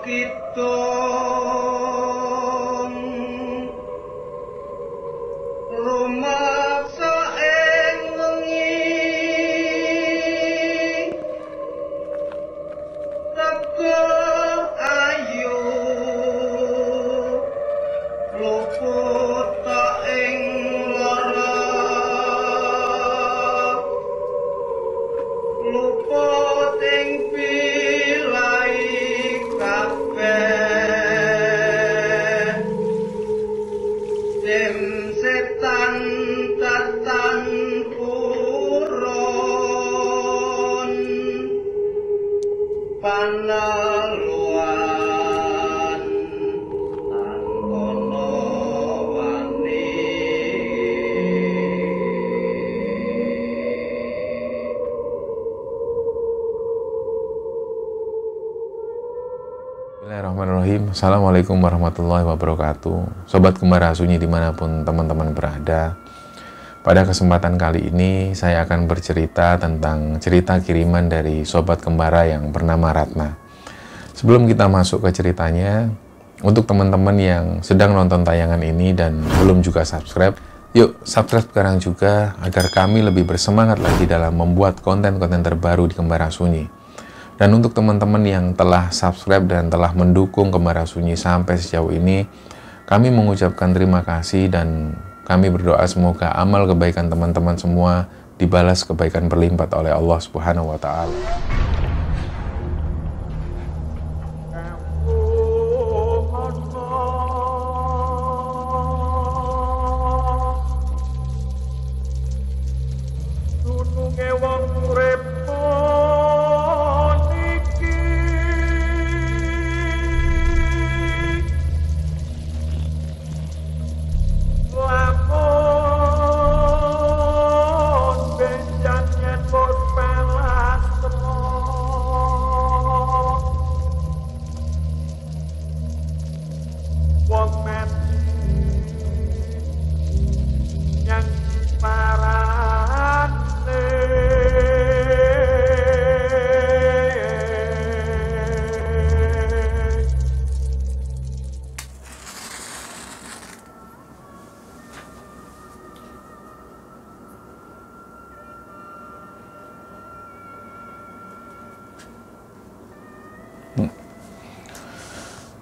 kidung rumaksa ing wengi teka ayu luput tak ing lara luput ing pilai kabeh dem setan tatan purun panaluan lan kono wani. Bismillahirrahmanirrahim. Assalamualaikum warahmatullahi wabarakatuh. Sobat Kembara Sunyi dimanapun teman-teman berada, pada kesempatan kali ini saya akan bercerita tentang cerita kiriman dari Sobat Kembara yang bernama Ratna. Sebelum kita masuk ke ceritanya, untuk teman-teman yang sedang nonton tayangan ini dan belum juga subscribe, yuk subscribe sekarang juga agar kami lebih bersemangat lagi dalam membuat konten-konten terbaru di Kembara Sunyi. Dan untuk teman-teman yang telah subscribe dan telah mendukung Kembara Sunyi sampai sejauh ini, kami mengucapkan terima kasih dan kami berdoa semoga amal kebaikan teman-teman semua dibalas kebaikan berlimpah oleh Allah Subhanahu wa Ta'ala.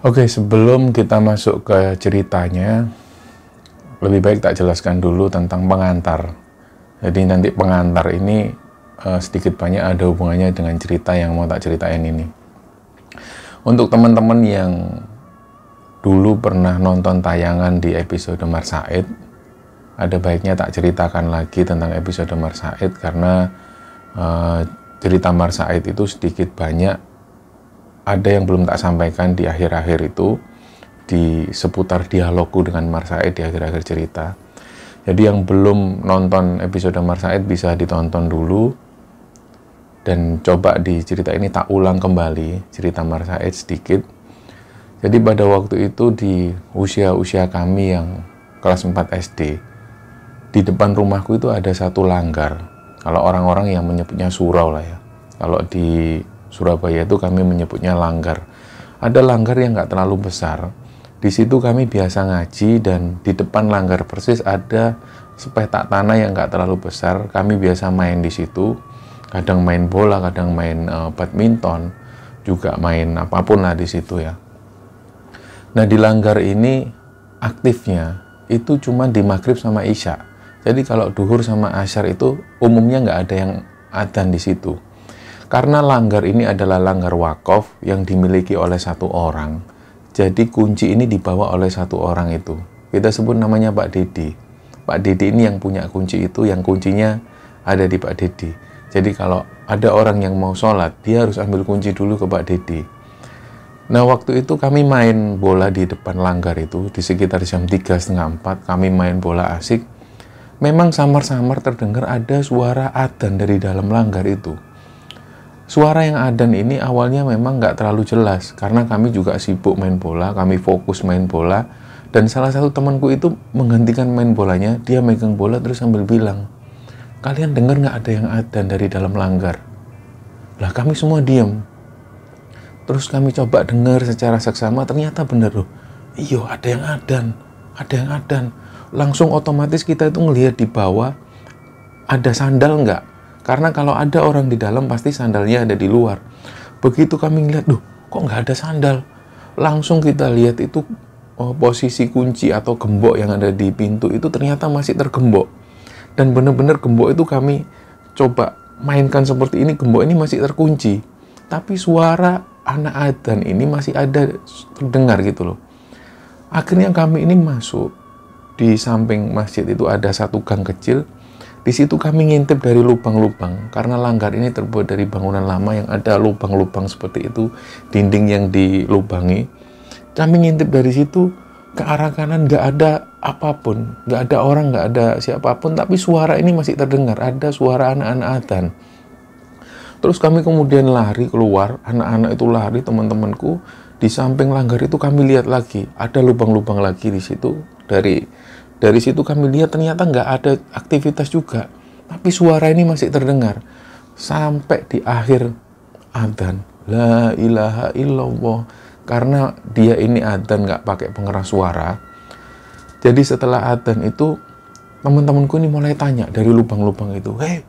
Oke, sebelum kita masuk ke ceritanya, lebih baik tak jelaskan dulu tentang pengantar. Jadi nanti pengantar ini sedikit banyak ada hubungannya dengan cerita yang mau tak ceritain ini. Untuk teman-teman yang dulu pernah nonton tayangan di episode Mar Said, ada baiknya tak ceritakan lagi tentang episode Mar Said karena cerita Mar Said itu sedikit banyak ada yang belum tak sampaikan di akhir-akhir itu, di seputar dialogku dengan Mar Said di akhir-akhir cerita. Jadi yang belum nonton episode Mar Said bisa ditonton dulu, dan coba di cerita ini tak ulang kembali cerita Mar Said sedikit. Jadi pada waktu itu di usia-usia kami yang kelas 4 SD, di depan rumahku itu ada satu langgar. Kalau orang-orang yang menyebutnya surau lah ya. Kalau di Surabaya itu kami menyebutnya langgar. Ada langgar yang nggak terlalu besar. Di situ kami biasa ngaji dan di depan langgar persis ada sepetak tanah yang nggak terlalu besar. Kami biasa main di situ. Kadang main bola, kadang main badminton, juga main apapun lah di situ ya. Nah di langgar ini aktifnya itu cuma di maghrib sama isya. Jadi kalau duhur sama asyar itu umumnya nggak ada yang adzan di situ. Karena langgar ini adalah langgar wakaf yang dimiliki oleh satu orang, jadi kunci ini dibawa oleh satu orang itu. Kita sebut namanya Pak Dedi. Pak Dedi ini yang punya kunci itu, yang kuncinya ada di Pak Dedi. Jadi kalau ada orang yang mau sholat, dia harus ambil kunci dulu ke Pak Dedi. Nah waktu itu kami main bola di depan langgar itu, di sekitar jam 3:30, 4 kami main bola asik. Memang samar-samar terdengar ada suara adzan dari dalam langgar itu. Suara yang adzan ini awalnya memang nggak terlalu jelas, karena kami juga sibuk main bola, kami fokus main bola, dan salah satu temanku itu menghentikan main bolanya, dia megang bola terus sambil bilang, "Kalian dengar nggak ada yang adzan dari dalam langgar?" Lah kami semua diam. Terus kami coba dengar secara seksama, ternyata bener loh. Iya, ada yang adan. Langsung otomatis kita itu ngelihat di bawah ada sandal nggak? Karena kalau ada orang di dalam pasti sandalnya ada di luar. Begitu kami ngeliat, kok nggak ada sandal? Langsung kita lihat itu posisi kunci atau gembok yang ada di pintu itu ternyata masih tergembok. Dan benar-benar gembok itu kami coba mainkan seperti ini, gembok ini masih terkunci. Tapi suara anak adzan ini masih ada terdengar gitu loh. Akhirnya kami ini masuk, di samping masjid itu ada satu gang kecil. Di situ kami ngintip dari lubang-lubang, karena langgar ini terbuat dari bangunan lama yang ada lubang-lubang seperti itu, dinding yang dilubangi. Kami ngintip dari situ, ke arah kanan nggak ada apapun, nggak ada orang, nggak ada siapapun, tapi suara ini masih terdengar, ada suara anak-anak adzan. Terus kami kemudian lari keluar, anak-anak itu lari, teman-temanku. Di samping langgar itu kami lihat lagi, ada lubang-lubang lagi di situ. Dari situ kami lihat ternyata nggak ada aktivitas juga, tapi suara ini masih terdengar. Sampai di akhir adzan, la ilaha illallah, karena dia ini adzan nggak pakai pengeras suara. Jadi setelah adzan itu, teman-temanku ini mulai tanya dari lubang-lubang itu, "Hei,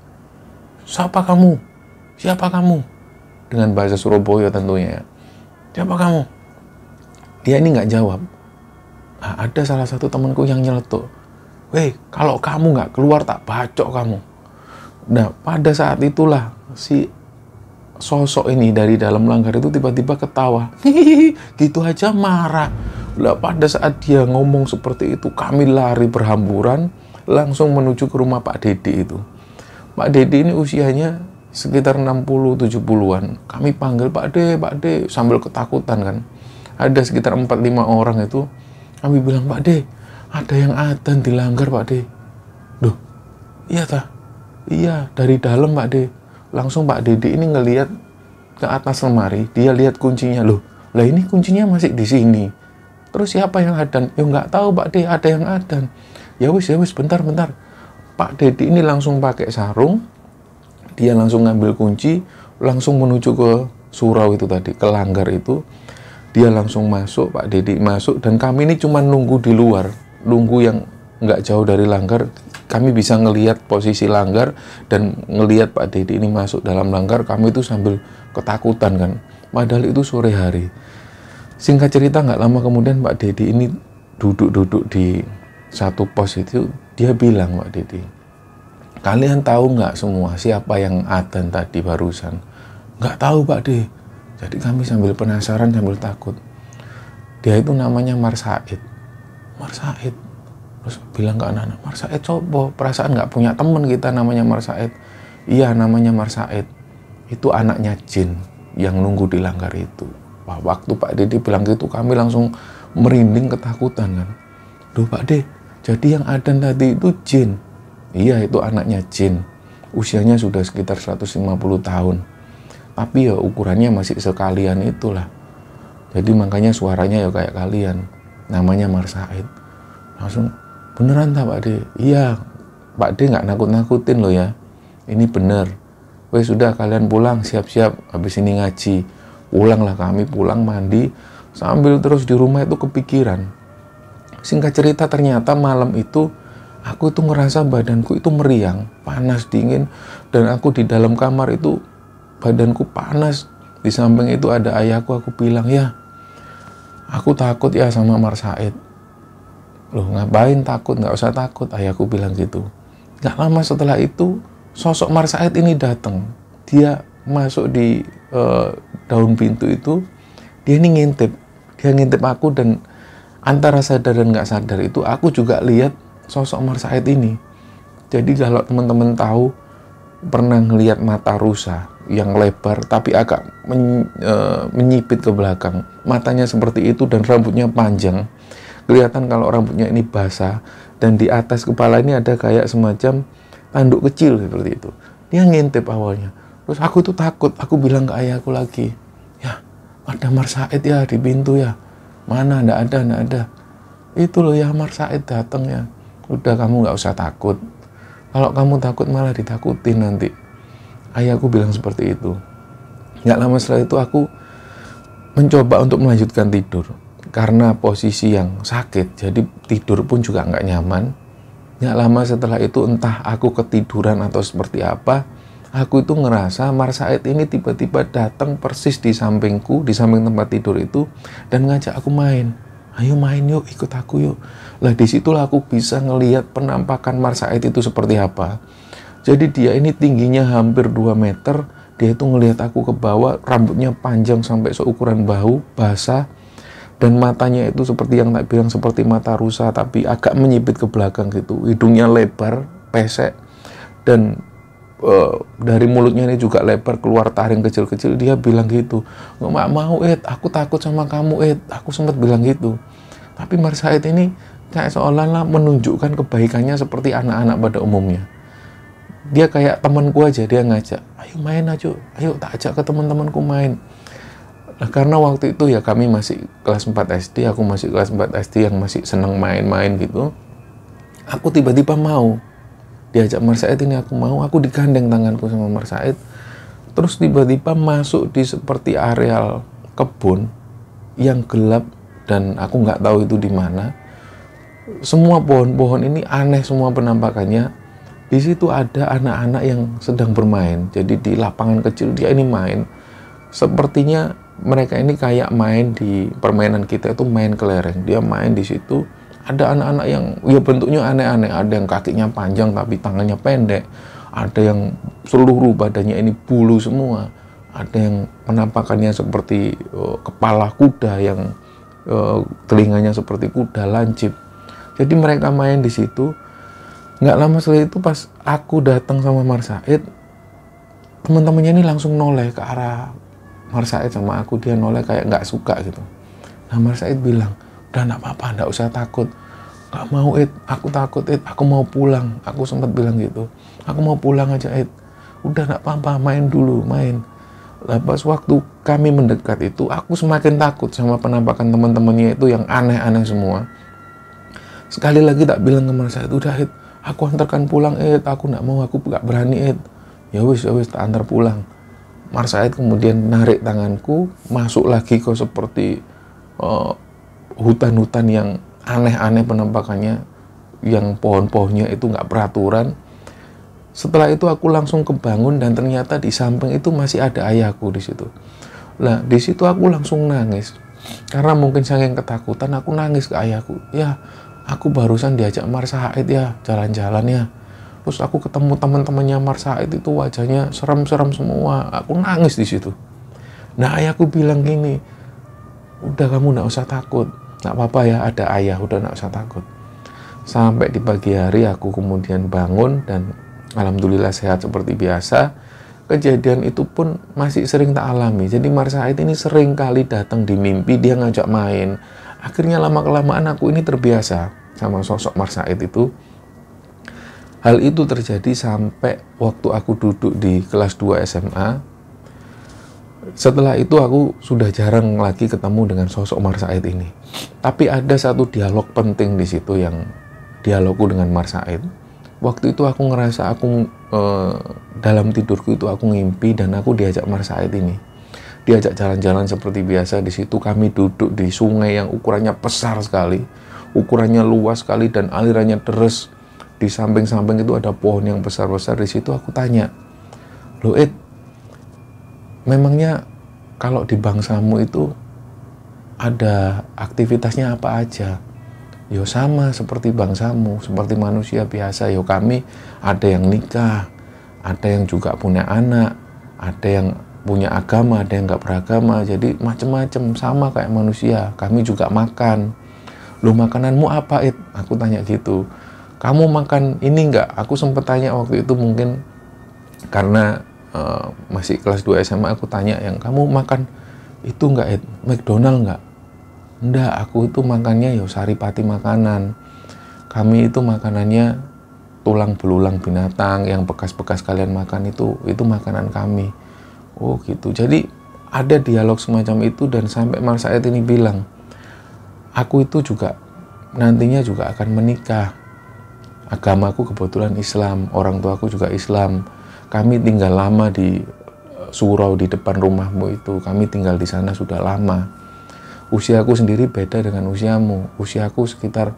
siapa kamu? Siapa kamu?" Dengan bahasa Surabaya tentunya ya. "Siapa kamu?" Dia ini nggak jawab. Nah, ada salah satu temanku yang nyeletuk, "Weh, kalau kamu nggak keluar tak bacok kamu." Nah, pada saat itulah si sosok ini dari dalam langgar itu tiba-tiba ketawa. Hihihi, gitu aja marah. Lah, pada saat dia ngomong seperti itu, kami lari berhamburan langsung menuju ke rumah Pak Dedi itu. Pak Dedi ini usianya sekitar 60-70-an. Kami panggil, Pak De, sambil ketakutan kan. Ada sekitar 4-5 orang itu. Kami bilang, "Pak De, ada yang adzan di langgar, Pak De." "Duh, iya tah?" "Iya, dari dalam, Pak De." Langsung Pak Dedi ini ngelihat ke atas lemari, dia lihat kuncinya. "Loh, lah ini kuncinya masih di sini. Terus siapa yang adzan?" "Ya nggak tahu, Pak De, ada yang adzan." Ya wis, bentar." Pak Dedi ini langsung pakai sarung, dia langsung ngambil kunci, langsung menuju ke surau itu tadi, ke langgar itu. Dia langsung masuk, Pak Dedi masuk, dan kami ini cuma nunggu di luar, nunggu yang nggak jauh dari langgar. Kami bisa ngelihat posisi langgar dan ngelihat Pak Dedi ini masuk dalam langgar. Kami itu sambil ketakutan kan, padahal itu sore hari. Singkat cerita, nggak lama kemudian Pak Dedi ini duduk di satu pos itu. Dia bilang, "Pak Dedi, kalian tahu nggak semua siapa yang adzan tadi barusan?" "Nggak tahu, Pak De." Jadi kami sambil penasaran, sambil takut. Dia itu namanya Mar Said. Terus bilang ke anak-anak, "Mar Said coba, perasaan nggak punya temen kita namanya Mar Said." "Iya, namanya Mar Said. Itu anaknya jin yang nunggu di langgar itu." Wah, waktu Pak Dedi bilang gitu, kami langsung merinding ketakutan kan. "Duh, Pak De, jadi yang adzan tadi itu jin?" "Iya, itu anaknya jin. Usianya sudah sekitar 150 tahun. Tapi ya ukurannya masih sekalian itulah. Jadi makanya suaranya ya kayak kalian. Namanya Mar Said." Langsung, "Beneran tak, Pak De?" "Iya, Pak De nggak nakut-nakutin loh ya. Ini bener. Weh, sudah kalian pulang, siap-siap. Habis ini ngaji." Pulanglah kami, pulang mandi. Sambil terus di rumah itu kepikiran. Singkat cerita, ternyata malam itu aku itu ngerasa badanku itu meriang, panas, dingin. Dan aku di dalam kamar itu badanku panas. Di samping itu ada ayahku. Aku bilang, "Ya, aku takut ya sama Mar Said." "Loh, ngapain takut? Nggak usah takut," ayahku bilang gitu. Nggak lama setelah itu, sosok Mar Said ini datang. Dia masuk di daun pintu itu. Dia ini ngintip. Dia ngintip aku, dan antara sadar dan nggak sadar itu aku juga lihat sosok Mar Said ini. Jadi kalau teman-teman tahu, pernah ngelihat mata rusa yang lebar tapi agak menyipit ke belakang. Matanya seperti itu dan rambutnya panjang. Kelihatan kalau rambutnya ini basah, dan di atas kepala ini ada kayak semacam tanduk kecil seperti itu. Dia ngintip awalnya. Terus aku tuh takut. Aku bilang ke ayahku lagi, "Ya, ada Mar Said ya di pintu ya." "Mana? Nggak ada. Itu loh ya, Mar Said datang ya." "Udah, kamu nggak usah takut. Kalau kamu takut malah ditakutin nanti." Ayahku bilang seperti itu. Nggak lama setelah itu aku mencoba untuk melanjutkan tidur. Karena posisi yang sakit, jadi tidur pun juga nggak nyaman. Nggak lama setelah itu, entah aku ketiduran atau seperti apa, aku itu ngerasa Mar Said ini tiba-tiba datang persis di sampingku, di samping tempat tidur itu, dan ngajak aku main. Ayo main yuk, ikut aku yuk. Lah disitulah aku bisa ngelihat penampakan Mar Said itu seperti apa. Jadi dia ini tingginya hampir 2 meter, dia itu ngelihat aku ke bawah, rambutnya panjang sampai seukuran bahu, basah, dan matanya itu seperti yang tak bilang, seperti mata rusa, tapi agak menyipit ke belakang gitu. Hidungnya lebar, pesek, dan dari mulutnya ini juga lebar, keluar taring kecil-kecil. Dia bilang gitu, nggak mau Ed, aku takut sama kamu Ed. Aku sempat bilang gitu. Tapi Mar Said ini kayak seolah-olah menunjukkan kebaikannya seperti anak-anak pada umumnya. Dia kayak temanku aja, dia ngajak, ayo main aja, ayo tak ajak ke teman-temanku main. Nah, karena waktu itu ya kami masih kelas 4 SD, aku masih kelas 4 SD yang masih seneng main-main gitu. Aku tiba-tiba mau diajak Mar Said ini, aku digandeng tanganku sama Mar Said. Terus tiba-tiba masuk di seperti areal kebun yang gelap dan aku nggak tahu itu di mana. Semua pohon-pohon ini aneh semua penampakannya. Di situ ada anak-anak yang sedang bermain. Jadi di lapangan kecil dia ini main. Sepertinya mereka ini kayak main di permainan kita itu main kelereng. Dia main di situ. Ada anak-anak yang ya bentuknya aneh-aneh. Ada yang kakinya panjang tapi tangannya pendek. Ada yang seluruh badannya ini bulu semua. Ada yang penampakannya seperti kepala kuda, yang telinganya seperti kuda lancip. Jadi mereka main di situ. Nggak lama setelah itu pas aku datang sama Mar Said, teman-temannya ini langsung noleh ke arah Mar Said sama aku. Dia noleh kayak nggak suka gitu. Nah Mar Said bilang, udah nggak apa-apa, nggak usah takut. Nggak mau Ed, aku takut Ed, aku mau pulang. Aku sempat bilang gitu, aku mau pulang aja Ed. Udah nggak apa-apa, main dulu, main. Lah pas waktu kami mendekat itu, aku semakin takut sama penampakan teman-temannya itu yang aneh-aneh semua. Sekali lagi tak bilang ke Mar Said, udah Ed, aku antarkan pulang Ed, aku nggak mau, aku nggak berani Ed. Ya wis, tak antar pulang. Mar Said kemudian narik tanganku, masuk lagi ke seperti hutan-hutan yang aneh-aneh penampakannya, yang pohon-pohonnya itu nggak peraturan. Setelah itu aku langsung kebangun dan ternyata di samping itu masih ada ayahku di situ. Nah di situ aku langsung nangis karena mungkin saking ketakutan aku nangis ke ayahku. Ya aku barusan diajak Mar Said ya jalan-jalan ya. Terus aku ketemu teman-temannya Mar Said itu wajahnya serem-serem semua. Aku nangis di situ. Nah ayahku bilang gini, udah kamu nggak usah takut. Nggak apa-apa ya, ada ayah, udah nggak usah takut. Sampai di pagi hari aku kemudian bangun dan alhamdulillah sehat seperti biasa. Kejadian itu pun masih sering tak alami. Jadi Mar Said ini sering kali datang di mimpi, dia ngajak main. Akhirnya lama-kelamaan aku ini terbiasa sama sosok Mar Said itu. Hal itu terjadi sampai waktu aku duduk di kelas 2 SMA. Setelah itu aku sudah jarang lagi ketemu dengan sosok Mar Said ini. Tapi ada satu dialog penting di situ, yang dialogku dengan Mar Said. Waktu itu aku ngerasa aku dalam tidurku itu aku ngimpi dan aku diajak Mar Said ini. Diajak jalan-jalan seperti biasa. Di situ kami duduk di sungai yang ukurannya besar sekali, ukurannya luas sekali dan alirannya deres. Di samping-samping itu ada pohon yang besar-besar. Di situ aku tanya, "Loh Ed, memangnya kalau di bangsamu itu ada aktivitasnya apa aja?" Yo sama seperti bangsamu, seperti manusia biasa. Yo kami ada yang nikah, ada yang juga punya anak, ada yang punya agama, ada yang nggak beragama. Jadi macam-macam, sama kayak manusia. Kami juga makan. Loh makananmu apa Ed? Aku tanya gitu. Kamu makan ini nggak? Aku sempat tanya waktu itu, mungkin karena masih kelas 2 SMA, aku tanya, yang kamu makan itu nggak Ed? McDonald nggak? Enggak, aku itu makannya ya saripati makanan. Kami itu makanannya tulang belulang binatang, yang bekas-bekas kalian makan itu makanan kami. Oh gitu. Jadi ada dialog semacam itu, dan sampai Mar Said ini bilang, aku itu juga nantinya juga akan menikah. Agamaku kebetulan Islam, orang tuaku juga Islam. Kami tinggal lama di surau di depan rumahmu itu. Kami tinggal di sana sudah lama. Usiaku sendiri beda dengan usiamu. Usiaku sekitar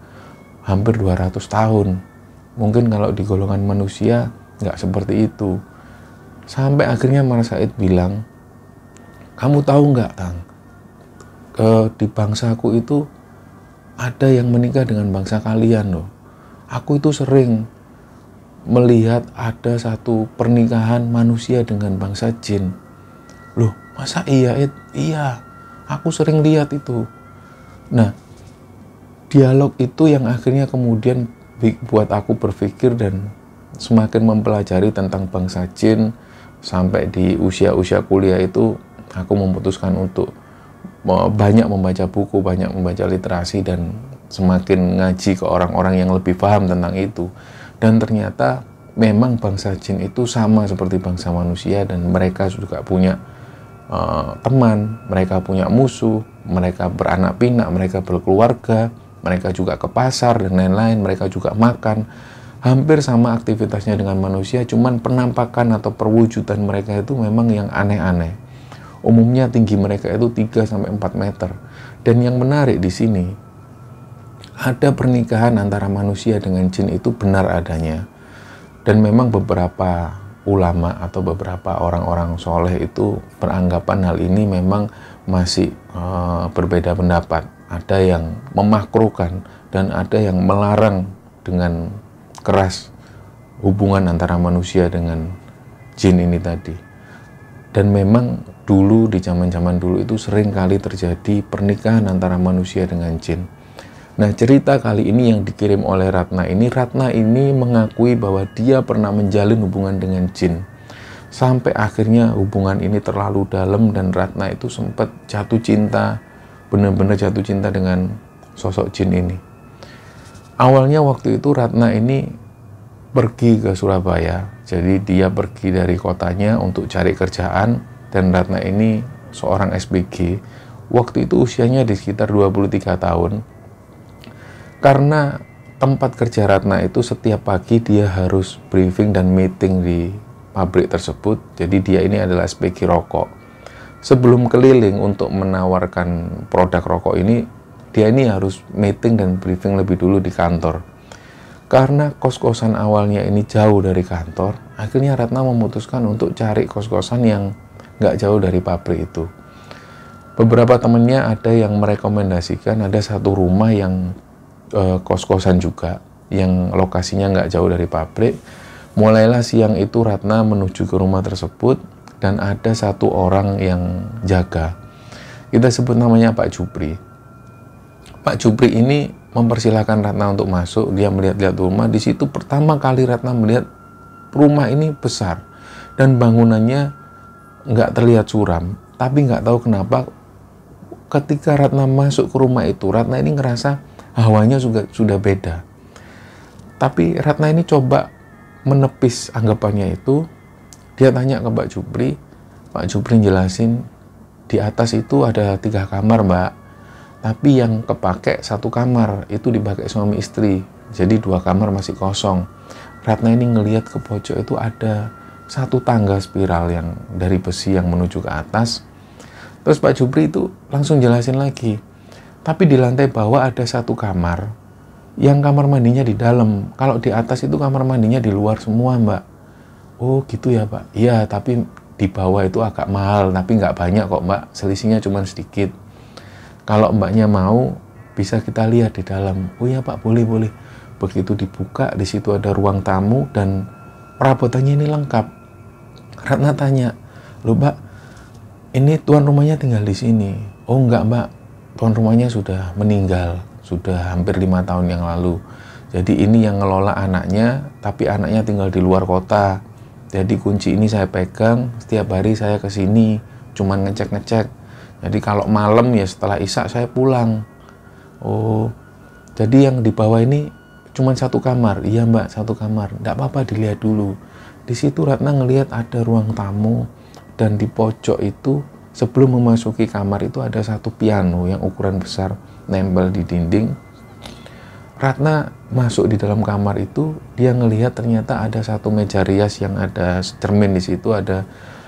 hampir 200 tahun. Mungkin kalau di golongan manusia nggak seperti itu. Sampai akhirnya Mas Said bilang, kamu tahu nggak, Tang? Di bangsaku itu ada yang menikah dengan bangsa kalian loh. Aku itu sering melihat ada satu pernikahan manusia dengan bangsa jin. Loh, masa iya? Iya, aku sering lihat itu. Nah, dialog itu yang akhirnya kemudian buat aku berpikir dan semakin mempelajari tentang bangsa jin. Sampai di usia-usia kuliah itu aku memutuskan untuk banyak membaca buku, banyak membaca literasi, dan semakin ngaji ke orang-orang yang lebih paham tentang itu. Dan ternyata memang bangsa jin itu sama seperti bangsa manusia, dan mereka juga punya teman, mereka punya musuh, mereka beranak pinak, mereka berkeluarga, mereka juga ke pasar dan lain-lain, mereka juga makan. Hampir sama aktivitasnya dengan manusia, cuman penampakan atau perwujudan mereka itu memang yang aneh-aneh. Umumnya tinggi mereka itu 3-4 meter. Dan yang menarik di sini, ada pernikahan antara manusia dengan jin itu benar adanya. Dan memang beberapa ulama atau beberapa orang-orang soleh itu beranggapan hal ini memang masih berbeda pendapat. Ada yang memakruhkan dan ada yang melarang dengan keras hubungan antara manusia dengan jin ini tadi. Dan memang dulu, di zaman-zaman dulu itu sering kali terjadi pernikahan antara manusia dengan jin. Nah, cerita kali ini yang dikirim oleh Ratna ini mengakui bahwa dia pernah menjalin hubungan dengan jin. Sampai akhirnya hubungan ini terlalu dalam dan Ratna itu sempat jatuh cinta, benar-benar jatuh cinta dengan sosok jin ini. Awalnya waktu itu Ratna ini pergi ke Surabaya. Jadi dia pergi dari kotanya untuk cari kerjaan, dan Ratna ini seorang SBG. Waktu itu usianya di sekitar 23 tahun. Karena tempat kerja Ratna itu setiap pagi dia harus briefing dan meeting di pabrik tersebut. Jadi dia ini adalah SBG rokok. Sebelum keliling untuk menawarkan produk rokok ini, dia ini harus meeting dan briefing lebih dulu di kantor. Karena kos-kosan awalnya ini jauh dari kantor, akhirnya Ratna memutuskan untuk cari kos-kosan yang nggak jauh dari pabrik itu. Beberapa temennya ada yang merekomendasikan ada satu rumah yang kos-kosan juga, yang lokasinya nggak jauh dari pabrik. Mulailah siang itu Ratna menuju ke rumah tersebut, dan ada satu orang yang jaga. Kita sebut namanya Pak Jupri. Pak Jupri ini mempersilahkan Ratna untuk masuk. Dia melihat-lihat rumah. Di situ pertama kali Ratna melihat rumah ini besar dan bangunannya nggak terlihat suram. Tapi nggak tahu kenapa ketika Ratna masuk ke rumah itu, Ratna ini ngerasa hawanya sudah beda. Tapi Ratna ini coba menepis anggapannya itu. Dia tanya ke Pak Jupri. Pak Jupri jelasin, di atas itu ada 3 kamar, Mbak. Tapi yang kepake 1 kamar, itu dipakai suami istri. Jadi 2 kamar masih kosong. Ratna ini ngelihat ke pojok itu ada satu tangga spiral yang dari besi yang menuju ke atas. Terus Pak Jupri itu langsung jelasin lagi. Tapi di lantai bawah ada 1 kamar, yang kamar mandinya di dalam. Kalau di atas itu kamar mandinya di luar semua, Mbak. Oh gitu ya, Pak. Iya, tapi di bawah itu agak mahal, tapi nggak banyak kok, Mbak. Selisihnya cuma sedikit. Kalau Mbaknya mau, bisa kita lihat di dalam. Oh iya, Pak, boleh. Begitu dibuka, di situ ada ruang tamu dan perabotannya ini lengkap. Ratna tanya, loh Mbak, ini tuan rumahnya tinggal di sini? Oh enggak, Mbak, tuan rumahnya sudah meninggal, sudah hampir 5 tahun yang lalu. Jadi ini yang ngelola anaknya, tapi anaknya tinggal di luar kota. Jadi kunci ini saya pegang, setiap hari saya ke sini, cuman ngecek-ngecek. Jadi kalau malam ya setelah Isya saya pulang. Oh, jadi yang di bawah ini cuma 1 kamar. Iya Mbak, 1 kamar. Nggak apa-apa, dilihat dulu. Di situ Ratna ngelihat ada ruang tamu, dan di pojok itu sebelum memasuki kamar itu ada 1 piano yang ukuran besar nempel di dinding. Ratna masuk di dalam kamar itu, dia ngelihat ternyata ada 1 meja rias yang ada cermin di situ, ada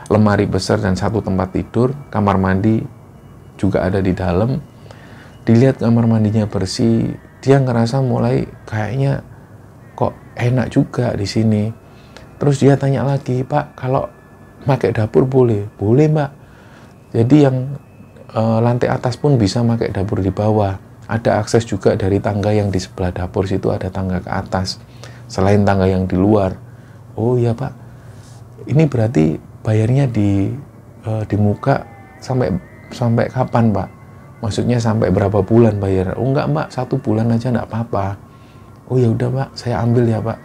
lemari besar dan satu tempat tidur, kamar mandi juga ada di dalam. Dilihat kamar mandinya bersih, dia ngerasa mulai kayaknya kok enak juga di sini. Terus dia tanya lagi, Pak, kalau pakai dapur boleh? Boleh, Mbak. Jadi yang lantai atas pun bisa pakai dapur di bawah. Ada akses juga dari tangga yang di sebelah dapur situ, ada tangga ke atas. Selain tangga yang di luar. Oh iya, Pak. Ini berarti bayarnya di muka sampai kapan, Pak? Maksudnya sampai berapa bulan bayar? Oh enggak, Mbak, 1 bulan aja enggak apa-apa. Oh ya udah, Pak, saya ambil ya, Pak.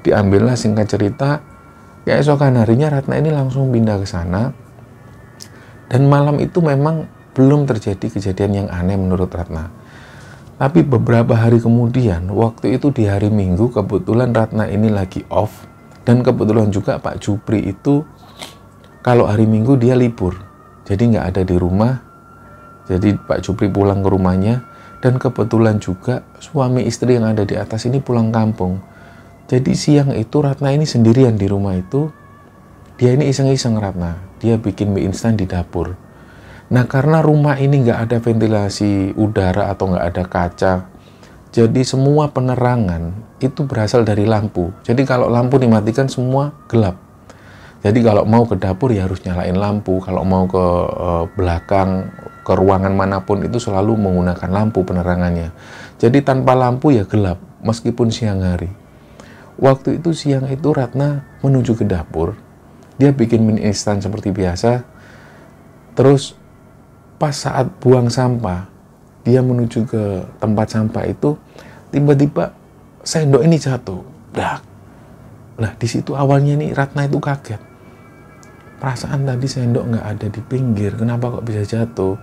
Diambillah, singkat cerita. Keesokan harinya Ratna ini langsung pindah ke sana. Dan malam itu memang belum terjadi kejadian yang aneh menurut Ratna. Tapi beberapa hari kemudian, waktu itu di hari Minggu, kebetulan Ratna ini lagi off. Dan kebetulan juga Pak Jupri itu kalau hari Minggu dia libur. Jadi nggak ada di rumah. Jadi Pak Jupri pulang ke rumahnya. Dan kebetulan juga suami istri yang ada di atas ini pulang kampung. Jadi siang itu Ratna ini sendirian di rumah itu. Dia ini iseng-iseng Ratna. Dia bikin mie instan di dapur. Nah karena rumah ini nggak ada ventilasi udara atau nggak ada kaca. Jadi semua penerangan itu berasal dari lampu. Jadi kalau lampu dimatikan semua gelap. Jadi kalau mau ke dapur ya harus nyalain lampu. Kalau mau ke belakang, ke ruangan manapun itu selalu menggunakan lampu penerangannya. Jadi tanpa lampu ya gelap, meskipun siang hari. Waktu itu siang itu Ratna menuju ke dapur. Dia bikin mie instan seperti biasa. Terus pas saat buang sampah, dia menuju ke tempat sampah itu, tiba-tiba sendok ini jatuh. Nah, di situ awalnya nih Ratna itu kaget. Perasaan tadi sendok nggak ada di pinggir, kenapa kok bisa jatuh?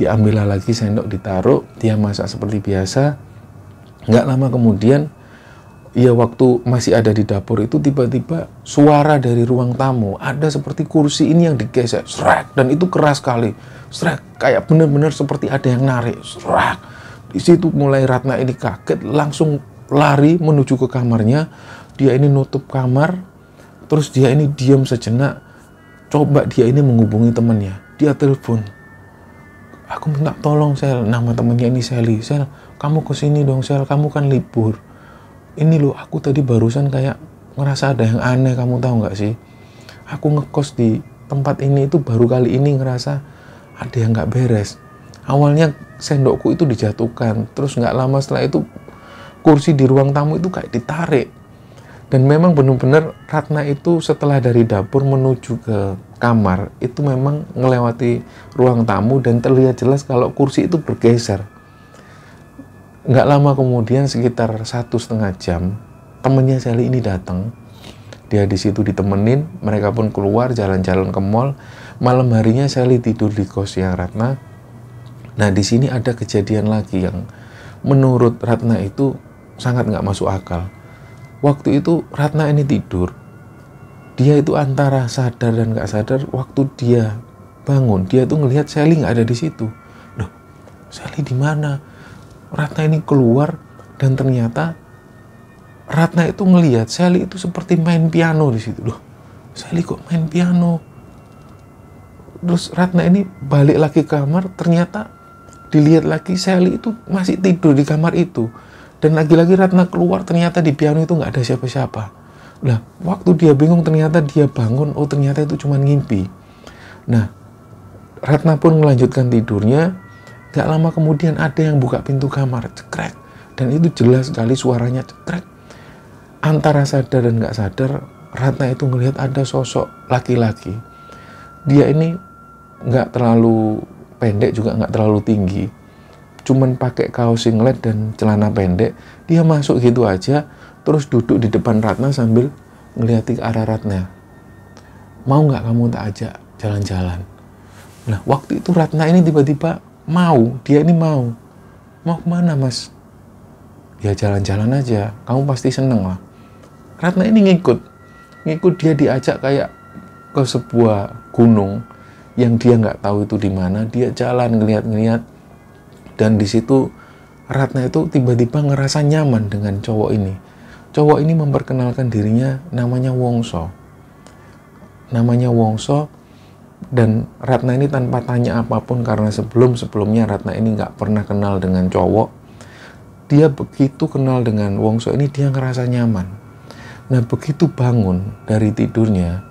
Diambillah lagi sendok, ditaruh, dia masak seperti biasa. Nggak lama kemudian, ya waktu masih ada di dapur itu tiba-tiba suara dari ruang tamu, ada seperti kursi ini yang digesek, srek, dan itu keras sekali, srek, kayak benar-benar seperti ada yang narik, srek. Di situ mulai Ratna ini kaget, langsung lari menuju ke kamarnya. Dia ini nutup kamar, terus dia ini diam sejenak. Coba dia ini menghubungi temannya. Dia telepon. Aku minta tolong, Sel. Nama temannya ini Sally. Sel, kamu kesini dong, Sel. Kamu kan libur. Ini loh, aku tadi barusan kayak ngerasa ada yang aneh. Kamu tahu nggak sih? Aku ngekos di tempat ini itu baru kali ini ngerasa ada yang nggak beres. Awalnya sendokku itu dijatuhkan. Terus nggak lama setelah itu kursi di ruang tamu itu kayak ditarik. Dan memang benar-benar Ratna itu setelah dari dapur menuju ke kamar, itu memang melewati ruang tamu dan terlihat jelas kalau kursi itu bergeser. Nggak lama kemudian, sekitar 1,5 jam, temennya Sally ini datang. Dia di situ ditemenin, mereka pun keluar jalan-jalan ke mall. Malam harinya Sally tidur di kosnya Ratna. Nah di sini ada kejadian lagi yang menurut Ratna itu sangat nggak masuk akal. Waktu itu Ratna ini tidur, dia itu antara sadar dan nggak sadar. Waktu dia bangun, dia tuh ngelihat Sally nggak ada di situ. Loh, Sally di mana? Ratna ini keluar dan ternyata Ratna itu ngelihat Sally itu seperti main piano di situ. Loh, Sally kok main piano? Terus Ratna ini balik lagi ke kamar, ternyata dilihat lagi Sally itu masih tidur di kamar itu. Dan lagi-lagi Ratna keluar, ternyata di piano itu nggak ada siapa-siapa. Nah, waktu dia bingung ternyata dia bangun, oh ternyata itu cuma ngimpi. Nah, Ratna pun melanjutkan tidurnya. Gak lama kemudian ada yang buka pintu kamar, cekrek. Dan itu jelas sekali suaranya cekrek. Antara sadar dan nggak sadar, Ratna itu ngelihat ada sosok laki-laki. Dia ini nggak terlalu pendek juga nggak terlalu tinggi. Cuman pakai kaos singlet dan celana pendek. Dia masuk gitu aja, terus duduk di depan Ratna sambil ngeliatin ke arah Ratna. Mau nggak kamu tak ajak jalan-jalan? Nah, waktu itu Ratna ini tiba-tiba mau. Dia ini mau. Mau kemana, Mas? Ya jalan-jalan aja. Kamu pasti seneng lah. Ratna ini ngikut. Dia diajak kayak ke sebuah gunung yang dia nggak tahu itu di mana. Dia jalan ngeliat-ngeliat. Dan di situ Ratna itu tiba-tiba ngerasa nyaman dengan cowok ini. Cowok ini memperkenalkan dirinya, namanya Wongso. Namanya Wongso, Dan Ratna ini tanpa tanya apapun, karena sebelumnya Ratna ini nggak pernah kenal dengan cowok, dia begitu kenal dengan Wongso ini dia ngerasa nyaman. Nah begitu bangun dari tidurnya,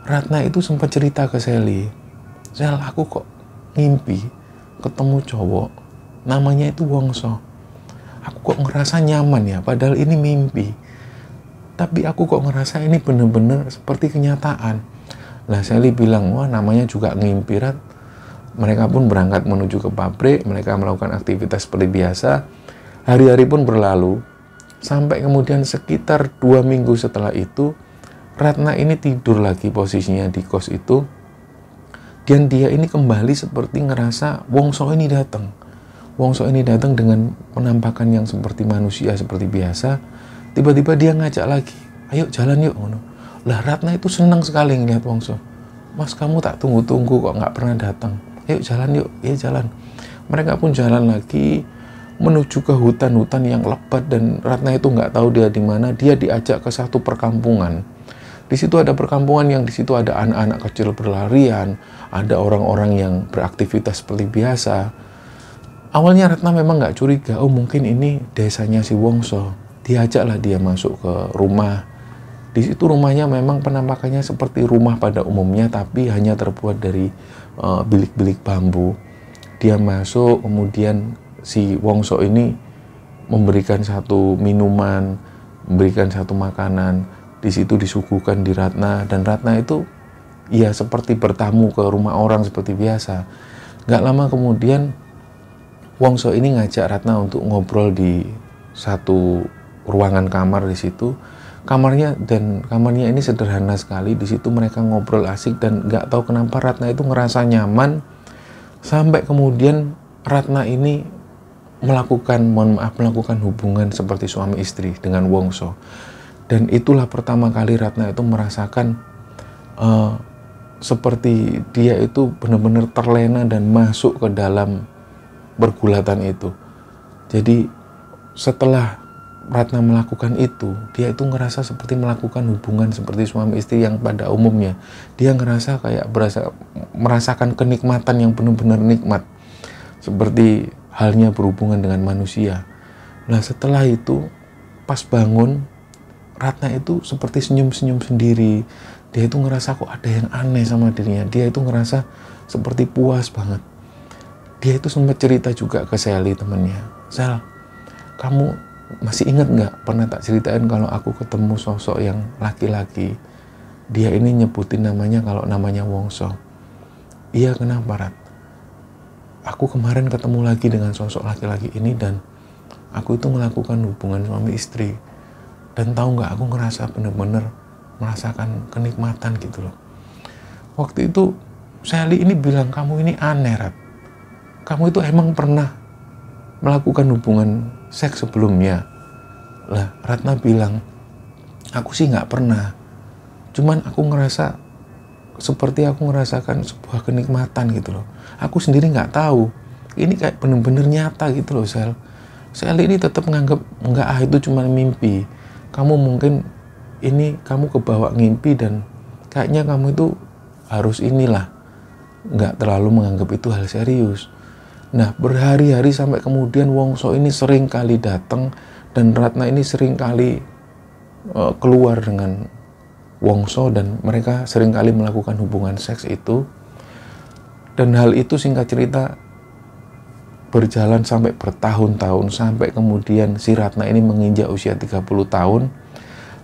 Ratna itu sempat cerita ke Sally, "Sel, aku kok ngimpi ketemu cowok namanya itu Wongso. Aku kok ngerasa nyaman ya, padahal ini mimpi. Tapi aku kok ngerasa ini bener-bener seperti kenyataan." Lah Sally bilang, "Wah, namanya juga ngimpi, Rat." Mereka pun berangkat menuju ke pabrik, mereka melakukan aktivitas seperti biasa. Hari-hari pun berlalu, sampai kemudian sekitar 2 minggu setelah itu, Ratna ini tidur lagi posisinya di kos itu. Dan dia ini kembali seperti ngerasa Wongso ini datang. Wongso ini datang dengan penampakan yang seperti manusia, seperti biasa. Tiba-tiba dia ngajak lagi, "Ayo jalan yuk." Lah Ratna itu senang sekali ngeliat Wongso. "Mas, kamu tak tunggu-tunggu kok nggak pernah datang. Ayo jalan yuk." "Ya jalan." Mereka pun jalan lagi menuju ke hutan-hutan yang lebat, dan Ratna itu nggak tahu dia di mana. Dia diajak ke satu perkampungan. Di situ ada perkampungan yang di situ ada anak-anak kecil berlarian, ada orang-orang yang beraktivitas seperti biasa. Awalnya Ratna memang nggak curiga, oh mungkin ini desanya si Wongso. Diajaklah dia masuk ke rumah. Di situ rumahnya memang penampakannya seperti rumah pada umumnya, tapi hanya terbuat dari bilik-bilik bambu. Dia masuk, kemudian si Wongso ini memberikan satu minuman, memberikan satu makanan. Di situ disuguhkan di Ratna, dan Ratna itu ya seperti bertamu ke rumah orang seperti biasa. Gak lama kemudian Wongso ini ngajak Ratna untuk ngobrol di satu ruangan kamar di situ. Kamarnya ini sederhana sekali. Di situ mereka ngobrol asik, dan nggak tahu kenapa Ratna itu ngerasa nyaman. Sampai kemudian Ratna ini melakukan hubungan seperti suami istri dengan Wongso. Dan itulah pertama kali Ratna itu merasakan seperti dia itu benar-benar terlena dan masuk ke dalam pergulatan itu. Jadi setelah Ratna melakukan itu, dia itu ngerasa seperti melakukan hubungan seperti suami istri yang pada umumnya. Dia ngerasa kayak merasakan kenikmatan yang benar-benar nikmat. Seperti halnya berhubungan dengan manusia. Nah setelah itu, pas bangun, Ratna itu seperti senyum-senyum sendiri. Dia itu ngerasa kok ada yang aneh sama dirinya. Dia itu ngerasa seperti puas banget. Dia itu sempat cerita juga ke Sally temannya. "Sel, kamu masih ingat nggak pernah tak ceritain kalau aku ketemu sosok yang laki-laki? Dia ini nyebutin namanya kalau namanya Wongso." "Iya, kenapa, Rat?" "Aku kemarin ketemu lagi dengan sosok laki-laki ini, dan aku itu melakukan hubungan suami istri. Dan tahu nggak, aku ngerasa bener-bener merasakan kenikmatan gitu loh." Waktu itu Sally ini bilang, "Kamu ini aneh, Rat. Kamu itu emang pernah melakukan hubungan seks sebelumnya?" Lah Ratna bilang, "Aku sih nggak pernah. Cuman aku ngerasa seperti aku ngerasakan sebuah kenikmatan gitu loh. Aku sendiri nggak tahu. Ini kayak bener-bener nyata gitu loh, Sel." Sally ini tetap menganggap nggak, itu cuma mimpi. Kamu mungkin ini kamu kebawa ngimpi, dan kayaknya kamu itu harus inilah, nggak terlalu menganggap itu hal serius. Nah berhari-hari sampai kemudian Wongso ini sering kali datang, dan Ratna ini sering kali keluar dengan Wongso, dan mereka sering kali melakukan hubungan seks itu. Dan hal itu singkat cerita berjalan sampai bertahun-tahun, sampai kemudian si Ratna ini menginjak usia 30 tahun.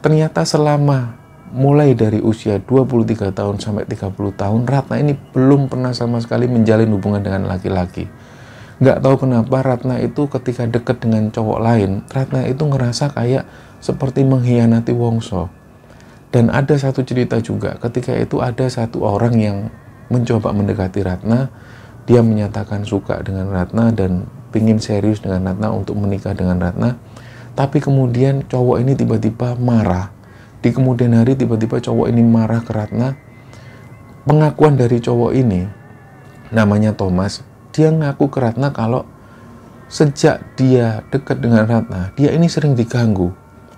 Ternyata selama mulai dari usia 23 tahun sampai 30 tahun, Ratna ini belum pernah sama sekali menjalin hubungan dengan laki-laki. Nggak tahu kenapa Ratna itu ketika dekat dengan cowok lain, Ratna itu ngerasa kayak seperti mengkhianati Wongso. Dan ada satu cerita juga, ketika itu ada satu orang yang mencoba mendekati Ratna. Dia menyatakan suka dengan Ratna dan pingin serius dengan Ratna untuk menikah dengan Ratna. Tapi kemudian cowok ini tiba-tiba marah. Di kemudian hari tiba-tiba cowok ini marah ke Ratna. Pengakuan dari cowok ini, namanya Thomas, dia ngaku ke Ratna kalau sejak dia dekat dengan Ratna, dia ini sering diganggu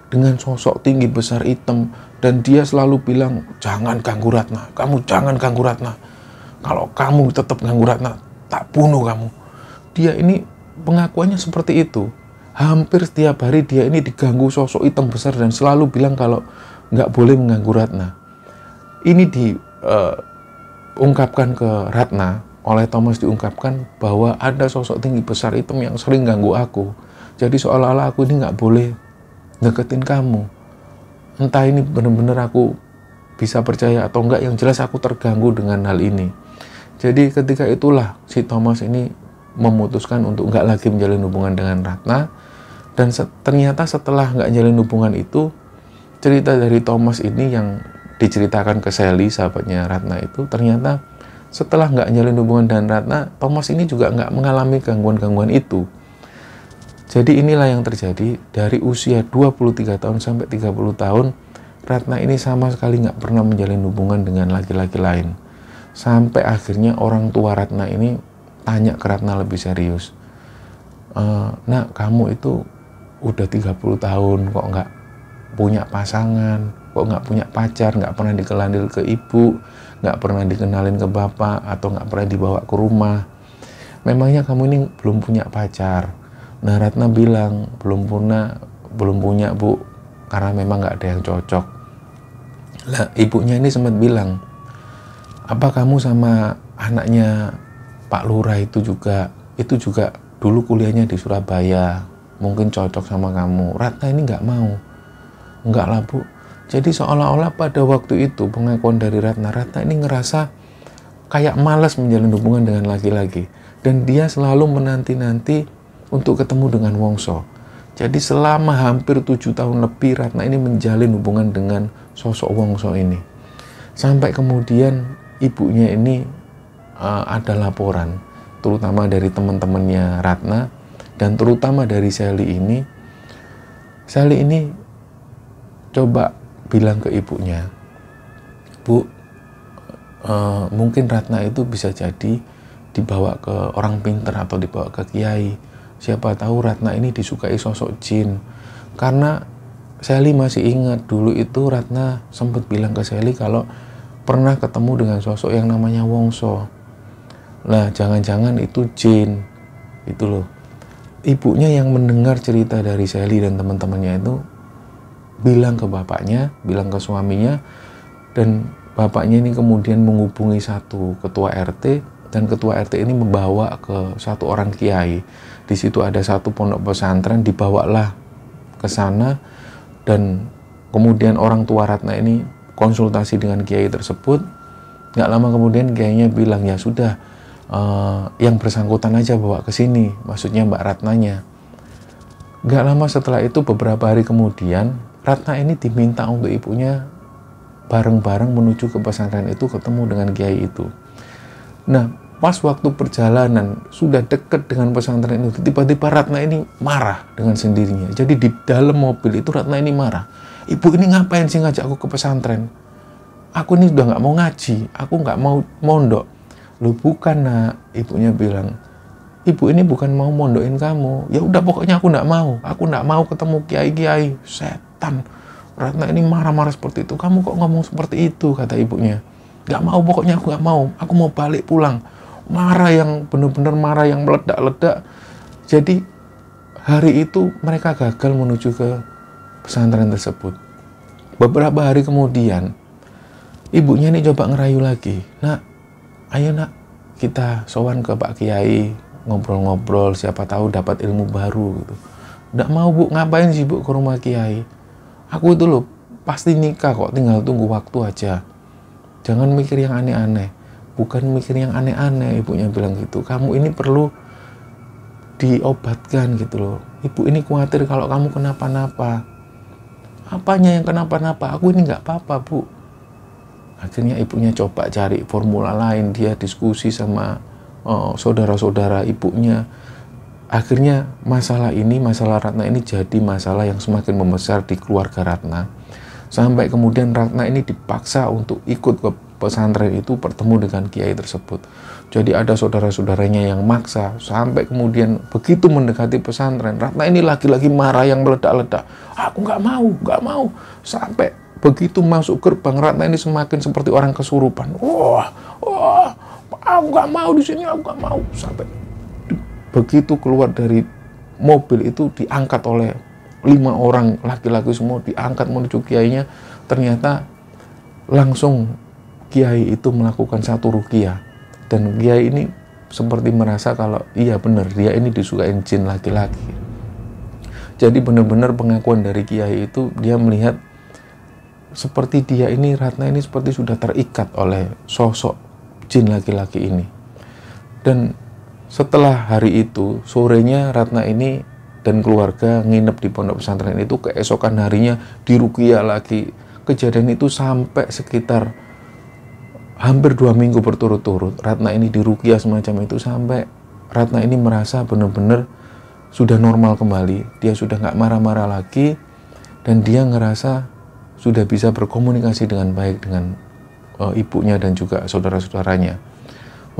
dengan sosok tinggi besar hitam. Dan dia selalu bilang, "Jangan ganggu Ratna, kamu jangan ganggu Ratna." Kalau kamu tetap ganggu Ratna, tak bunuh kamu. Dia ini pengakuannya seperti itu. Hampir setiap hari dia ini diganggu sosok hitam besar dan selalu bilang kalau nggak boleh mengganggu Ratna. Ini diungkapkan ke Ratna, oleh Thomas diungkapkan bahwa ada sosok tinggi besar hitam yang sering ganggu aku. Jadi seolah-olah aku ini nggak boleh deketin kamu. Entah ini benar-benar aku bisa percaya atau enggak, yang jelas aku terganggu dengan hal ini. Jadi ketika itulah si Thomas ini memutuskan untuk nggak lagi menjalin hubungan dengan Ratna. Dan ternyata setelah nggak menjalin hubungan itu, cerita dari Thomas ini yang diceritakan ke Sally, sahabatnya Ratna itu, ternyata setelah nggak menjalin hubungan dengan Ratna, Thomas ini juga nggak mengalami gangguan-gangguan itu. Jadi inilah yang terjadi dari usia 23 tahun sampai 30 tahun, Ratna ini sama sekali nggak pernah menjalin hubungan dengan laki-laki lain. Sampai akhirnya orang tua Ratna ini tanya ke Ratna lebih serius, "Nak, kamu itu udah 30 tahun kok nggak punya pasangan, kok nggak punya pacar, nggak pernah dikenalin ke ibu, nggak pernah dikenalin ke bapak, atau nggak pernah dibawa ke rumah. Memangnya kamu ini belum punya pacar?" Nah, Ratna bilang, belum punya bu, karena memang nggak ada yang cocok. Lah, ibunya ini sempat bilang, "Apa kamu sama anaknya Pak Lurah itu juga dulu kuliahnya di Surabaya, mungkin cocok sama kamu?" Ratna ini nggak mau. "Enggak lah bu." Jadi seolah-olah pada waktu itu pengakuan dari Ratna ini ngerasa kayak malas menjalin hubungan dengan laki-laki. Dan dia selalu menanti-nanti untuk ketemu dengan Wongso. Jadi selama hampir 7 tahun lebih Ratna ini menjalin hubungan dengan sosok Wongso ini. Sampai kemudian ibunya ini ada laporan, terutama dari teman-temannya Ratna dan terutama dari Sally ini. Sally ini coba bilang ke ibunya, "Bu, mungkin Ratna itu bisa jadi dibawa ke orang pintar atau dibawa ke kiai. Siapa tahu Ratna ini disukai sosok jin." Karena Sally masih ingat dulu itu Ratna sempat bilang ke Sally kalau pernah ketemu dengan sosok yang namanya Wongso. Nah, jangan-jangan itu jin. Itu loh. Ibunya yang mendengar cerita dari Sally dan teman-temannya itu bilang ke bapaknya, bilang ke suaminya, dan bapaknya ini kemudian menghubungi satu ketua RT, dan ketua RT ini membawa ke satu orang kiai. Di situ ada satu pondok pesantren, dibawalah ke sana, dan kemudian orang tua Ratna ini konsultasi dengan kiai tersebut. Nggak lama kemudian kiainya bilang, "Ya sudah, yang bersangkutan aja bawa ke sini," maksudnya Mbak Ratnanya. Nggak lama setelah itu, beberapa hari kemudian, Ratna ini diminta untuk ibunya bareng-bareng menuju ke pesantren itu, ketemu dengan kiai itu. Nah, pas waktu perjalanan sudah dekat dengan pesantren itu, tiba-tiba Ratna ini marah dengan sendirinya. Jadi di dalam mobil itu Ratna ini marah. "Ibu ini ngapain sih ngajak aku ke pesantren? Aku ini udah nggak mau ngaji, aku nggak mau mondok." "Loh bukan nak," ibunya bilang, "ibu ini bukan mau mondokin kamu. Ya udah pokoknya aku nggak mau ketemu kiai-kiai." Setan. Ratna ini marah-marah seperti itu. "Kamu kok ngomong seperti itu?" kata ibunya. "Nggak mau, pokoknya aku nggak mau. Aku mau balik pulang." Marah yang benar-benar marah yang meledak-ledak. Jadi hari itu mereka gagal menuju ke pesantren tersebut. Beberapa hari kemudian ibunya ini coba ngerayu lagi. "Nak, ayo nak, kita sowan ke Pak Kiai, ngobrol-ngobrol, siapa tahu dapat ilmu baru gitu." "Nggak mau bu, ngapain sih bu ke rumah Kiai? Aku itu loh pasti nikah kok, tinggal tunggu waktu aja. Jangan mikir yang aneh-aneh." "Bukan mikir yang aneh-aneh," ibunya bilang gitu. "Kamu ini perlu diobatkan gitu loh. Ibu ini khawatir kalau kamu kenapa-napa." "Apanya yang kenapa-napa? Aku ini nggak apa-apa bu." Akhirnya ibunya coba cari formula lain, dia diskusi sama saudara-saudara ibunya. Akhirnya masalah Ratna ini jadi masalah yang semakin membesar di keluarga Ratna. Sampai kemudian Ratna ini dipaksa untuk ikut ke pesantren itu, bertemu dengan kiai tersebut. Jadi ada saudara-saudaranya yang maksa. Sampai kemudian begitu mendekati pesantren, Ratna ini lagi-lagi marah yang meledak-ledak. "Aku nggak mau. Sampai begitu masuk gerbang, Ratna ini semakin seperti orang kesurupan. Wah, aku nggak mau di sini, aku nggak mau. Sampai begitu keluar dari mobil itu diangkat oleh 5 orang laki-laki semua, diangkat menuju kiainya. Ternyata langsung kiai itu melakukan satu ruqyah, dan kiai ini seperti merasa kalau iya benar dia ini disukain jin laki-laki. Jadi benar-benar pengakuan dari kiai itu, dia melihat seperti dia ini, Ratna ini seperti sudah terikat oleh sosok jin laki-laki ini. Dan setelah hari itu, sorenya Ratna ini dan keluarga nginep di pondok pesantren itu, keesokan harinya diruqyah lagi. Kejadian itu sampai sekitar hampir 2 minggu berturut-turut. Ratna ini diruqyah semacam itu sampai Ratna ini merasa benar-benar sudah normal kembali. Dia sudah nggak marah-marah lagi, dan dia ngerasa sudah bisa berkomunikasi dengan baik dengan ibunya dan juga saudara-saudaranya.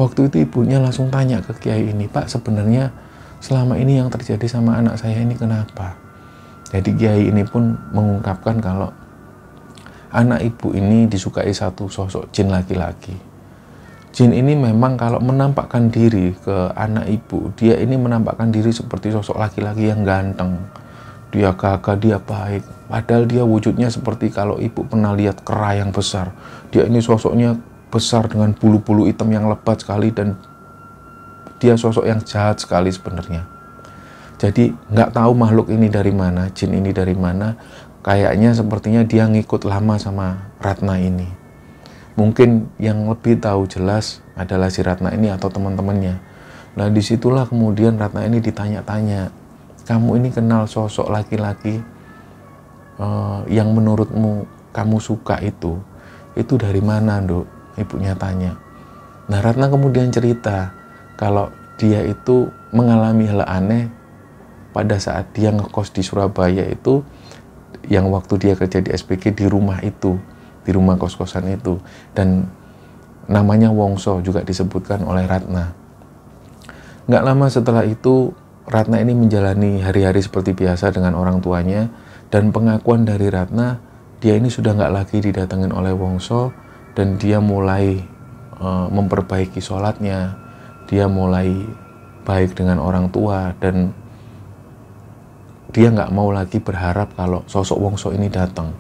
Waktu itu ibunya langsung tanya ke kiai ini, Pak, sebenarnya selama ini yang terjadi sama anak saya ini kenapa? Jadi kiai ini pun mengungkapkan kalau anak ibu ini disukai satu sosok jin laki-laki. Jin ini memang kalau menampakkan diri ke anak ibu, dia ini menampakkan diri seperti sosok laki-laki yang ganteng. Dia gagah, dia baik. Padahal dia wujudnya seperti kalau ibu pernah lihat kera yang besar. Dia ini sosoknya besar dengan bulu-bulu hitam yang lebat sekali, dan dia sosok yang jahat sekali sebenarnya. Jadi nggak tahu makhluk ini dari mana, jin ini dari mana. Kayaknya sepertinya dia ngikut lama sama Ratna ini. Mungkin yang lebih tahu jelas adalah si Ratna ini atau teman-temannya. Nah, disitulah kemudian Ratna ini ditanya-tanya, kamu ini kenal sosok laki-laki yang menurutmu kamu suka itu dari mana, Nduk? Ibunya tanya. Nah, Ratna kemudian cerita kalau dia itu mengalami hal aneh pada saat dia ngekos di Surabaya itu, yang waktu dia kerja di SPG di rumah itu, di rumah kos-kosan itu, dan namanya Wongso juga disebutkan oleh Ratna. Nggak lama setelah itu Ratna ini menjalani hari-hari seperti biasa dengan orang tuanya, dan pengakuan dari Ratna, dia ini sudah nggak lagi didatengin oleh Wongso, dan dia mulai memperbaiki sholatnya, dia mulai baik dengan orang tua, dan dia nggak mau lagi berharap kalau sosok Wongso ini datang.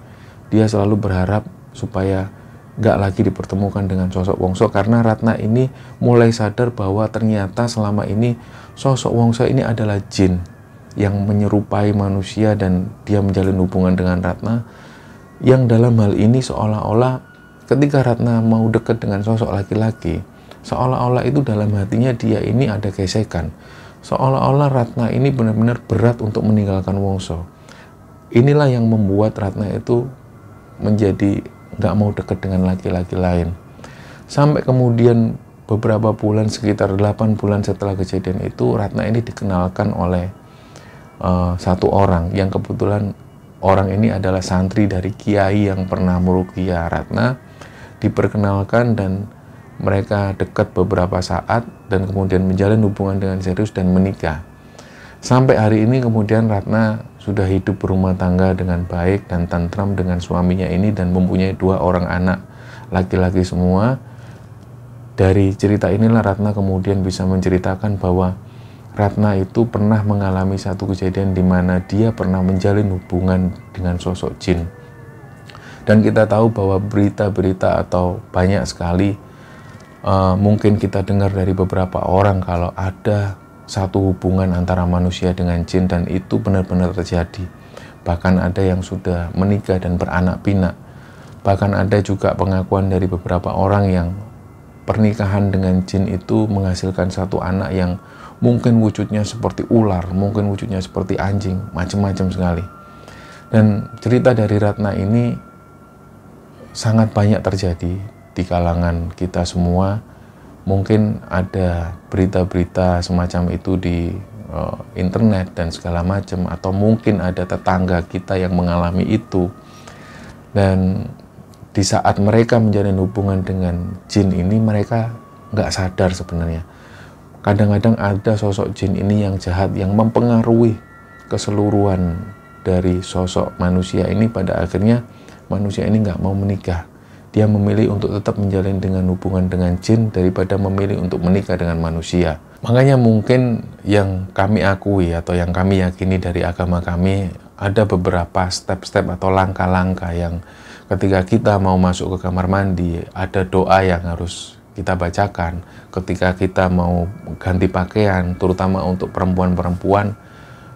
Dia selalu berharap supaya nggak lagi dipertemukan dengan sosok Wongso, karena Ratna ini mulai sadar bahwa ternyata selama ini sosok Wongso ini adalah jin yang menyerupai manusia, dan dia menjalin hubungan dengan Ratna, yang dalam hal ini seolah-olah ketika Ratna mau dekat dengan sosok laki-laki, seolah-olah itu dalam hatinya dia ini ada gesekan, seolah-olah Ratna ini benar-benar berat untuk meninggalkan Wongso. Inilah yang membuat Ratna itu menjadi nggak mau dekat dengan laki-laki lain. Sampai kemudian beberapa bulan, sekitar 8 bulan setelah kejadian itu, Ratna ini dikenalkan oleh satu orang, yang kebetulan orang ini adalah santri dari kiai yang pernah meruqyah Ratna. Diperkenalkan dan mereka dekat beberapa saat, dan kemudian menjalin hubungan dengan serius dan menikah. Sampai hari ini kemudian Ratna sudah hidup berumah tangga dengan baik dan tentram dengan suaminya ini, dan mempunyai 2 orang anak laki-laki semua. Dari cerita inilah Ratna kemudian bisa menceritakan bahwa Ratna itu pernah mengalami satu kejadian di mana dia pernah menjalin hubungan dengan sosok jin. Dan kita tahu bahwa berita-berita atau banyak sekali mungkin kita dengar dari beberapa orang kalau ada satu hubungan antara manusia dengan jin, dan itu benar-benar terjadi. Bahkan ada yang sudah menikah dan beranak pinak. Bahkan ada juga pengakuan dari beberapa orang yang pernikahan dengan jin itu menghasilkan satu anak yang mungkin wujudnya seperti ular, mungkin wujudnya seperti anjing, macam-macam sekali. Dan cerita dari Ratna ini sangat banyak terjadi di kalangan kita semua. Mungkin ada berita-berita semacam itu di internet dan segala macam, atau mungkin ada tetangga kita yang mengalami itu. Dan di saat mereka menjalin hubungan dengan jin ini, mereka nggak sadar sebenarnya. Kadang-kadang ada sosok jin ini yang jahat, yang mempengaruhi keseluruhan dari sosok manusia ini. Pada akhirnya manusia ini nggak mau menikah. dia memilih untuk tetap menjalin dengan hubungan dengan jin daripada memilih untuk menikah dengan manusia. Makanya mungkin yang kami akui atau yang kami yakini dari agama kami, ada beberapa step-step atau langkah-langkah yang ketika kita mau masuk ke kamar mandi, ada doa yang harus kita bacakan. Ketika kita mau ganti pakaian, terutama untuk perempuan-perempuan,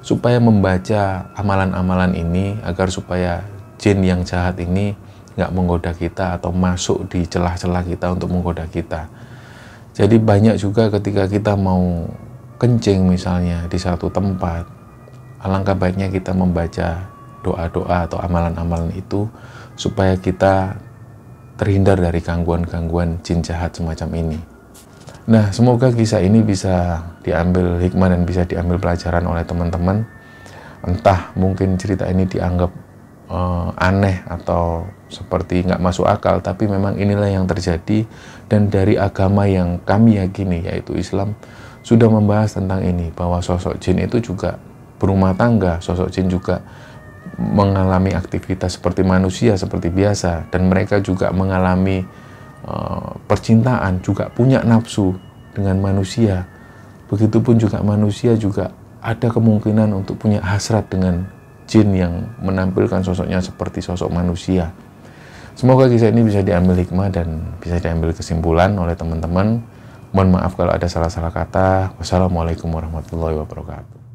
supaya membaca amalan-amalan ini agar supaya jin yang jahat ini nggak menggoda kita atau masuk di celah-celah kita untuk menggoda kita. Jadi banyak juga ketika kita mau kencing misalnya di satu tempat, alangkah baiknya kita membaca doa-doa atau amalan-amalan itu supaya kita terhindar dari gangguan-gangguan jin jahat semacam ini. Nah, semoga kisah ini bisa diambil hikmah dan bisa diambil pelajaran oleh teman-teman. Entah mungkin cerita ini dianggap aneh atau seperti nggak masuk akal, tapi memang inilah yang terjadi, dan dari agama yang kami yakini yaitu Islam sudah membahas tentang ini, bahwa sosok jin itu juga berumah tangga, sosok jin juga mengalami aktivitas seperti manusia, seperti biasa, dan mereka juga mengalami percintaan, juga punya nafsu dengan manusia. Begitupun juga manusia juga ada kemungkinan untuk punya hasrat dengan jin yang menampilkan sosoknya seperti sosok manusia. Semoga kisah ini bisa diambil hikmah dan bisa diambil kesimpulan oleh teman-teman. Mohon maaf kalau ada salah-salah kata. Wassalamualaikum warahmatullahi wabarakatuh.